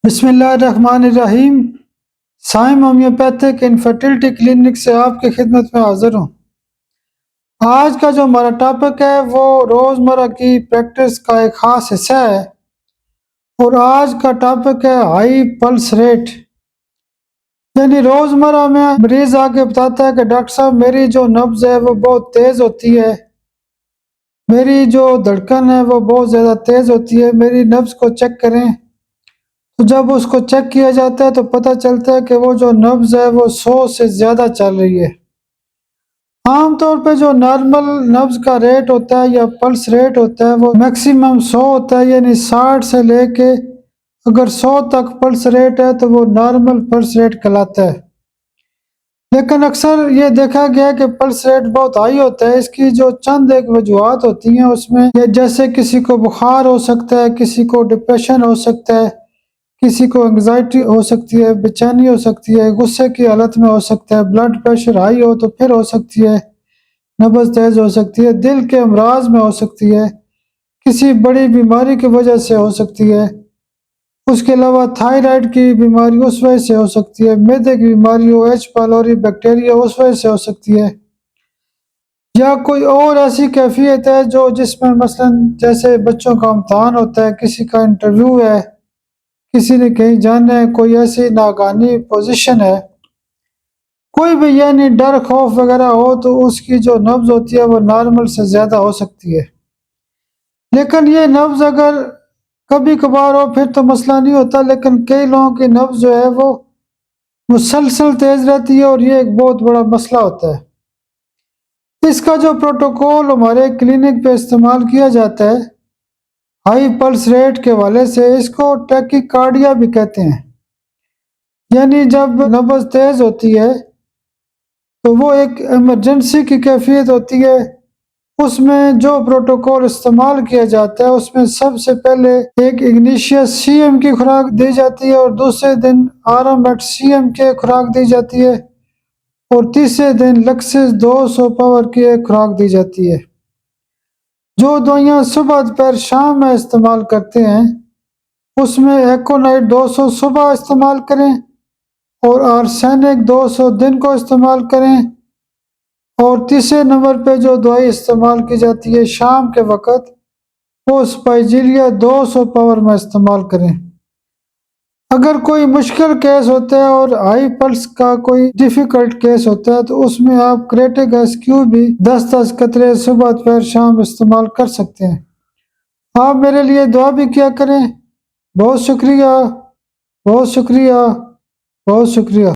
بسم اللہ الرحمن الرحیم۔ سائم ہومیوپیتھک انفرٹیلٹی کلینک سے آپ کی خدمت میں حاضر ہوں۔ آج کا جو ہمارا ٹاپک ہے وہ روزمرہ کی پریکٹس کا ایک خاص حصہ ہے، اور آج کا ٹاپک ہے ہائی پلس ریٹ۔ یعنی روزمرہ میں مریض آ کے بتاتا ہے کہ ڈاکٹر صاحب میری جو نبض ہے وہ بہت تیز ہوتی ہے، میری جو دھڑکن ہے وہ بہت زیادہ تیز ہوتی ہے، میری نبض کو چیک کریں۔ تو جب اس کو چیک کیا جاتا ہے تو پتہ چلتا ہے کہ وہ جو نبض ہے وہ 100 سے زیادہ چل رہی ہے۔ عام طور پہ جو نارمل نبض کا ریٹ ہوتا ہے یا پلس ریٹ ہوتا ہے وہ میکسیمم 100 ہوتا ہے، یعنی 60 سے لے کے اگر 100 تک پلس ریٹ ہے تو وہ نارمل پلس ریٹ کہلاتا ہے۔ لیکن اکثر یہ دیکھا گیا ہے کہ پلس ریٹ بہت ہائی ہوتا ہے۔ اس کی جو چند ایک وجوہات ہوتی ہیں اس میں جیسے کسی کو بخار ہو سکتا ہے، کسی کو ڈپریشن ہو سکتا ہے، کسی کو انگزائٹی ہو سکتی ہے، بے چینی ہو سکتی ہے، غصے کی حالت میں ہو سکتا ہے، بلڈ پریشر ہائی ہو تو پھر ہو سکتی ہے، نبض تیز ہو سکتی ہے، دل کے امراض میں ہو سکتی ہے، کسی بڑی بیماری کی وجہ سے ہو سکتی ہے، اس کے علاوہ تھائرائیڈ کی بیماری اس وجہ سے ہو سکتی ہے، معدے کی بیماری ہو، ایچ پائلوری بیکٹیریا اس وجہ سے ہو سکتی ہے، یا کوئی اور ایسی کیفیت ہے جس میں مثلا جیسے بچوں کا امتحان ہوتا ہے، کسی کا انٹرویو ہے، کسی نے کہیں جانا ہے، کوئی ایسی ناگہانی پوزیشن ہے، کوئی بھی یعنی ڈر خوف وغیرہ ہو تو اس کی جو نبض ہوتی ہے وہ نارمل سے زیادہ ہو سکتی ہے۔ لیکن یہ نبض اگر کبھی کبھار ہو پھر تو مسئلہ نہیں ہوتا، لیکن کئی لوگوں کی نبض جو ہے وہ مسلسل تیز رہتی ہے اور یہ ایک بہت بڑا مسئلہ ہوتا ہے۔ اس کا جو پروٹوکول ہمارے کلینک پہ استعمال کیا جاتا ہے ہائی پلس ریٹ کے حوالے سے، اس کو ٹیکی کارڈیا بھی کہتے ہیں۔ یعنی جب نبض تیز ہوتی ہے تو وہ ایک ایمرجنسی کی کیفیت ہوتی ہے۔ اس میں جو پروٹوکول استعمال کیا جاتا ہے اس میں سب سے پہلے ایک اگنیشیس سی ایم کی خوراک دی جاتی ہے، اور دوسرے دن آرم ایٹ سی ایم کی خوراک دی جاتی ہے، اور تیسرے دن لکسس 200 پاور کی ایک خوراک دی جاتی ہے۔ جو دوائیاں صبح دوپہر شام میں استعمال کرتے ہیں اس میں ایکونائٹ 200 صبح استعمال کریں، اور آرسینک 200 دن کو استعمال کریں، اور تیسرے نمبر پہ جو دوائی استعمال کی جاتی ہے شام کے وقت وہ سپائجیریا 200 پاور میں استعمال کریں۔ اگر کوئی مشکل کیس ہوتا ہے اور ہائی پلس کا کوئی ڈیفیکلٹ کیس ہوتا ہے تو اس میں آپ کریٹک ایس کیو بھی 10 قطرے صبح دوپہر شام استعمال کر سکتے ہیں۔ آپ میرے لیے دعا بھی کیا کریں۔ بہت شکریہ، بہت شکریہ، بہت شکریہ۔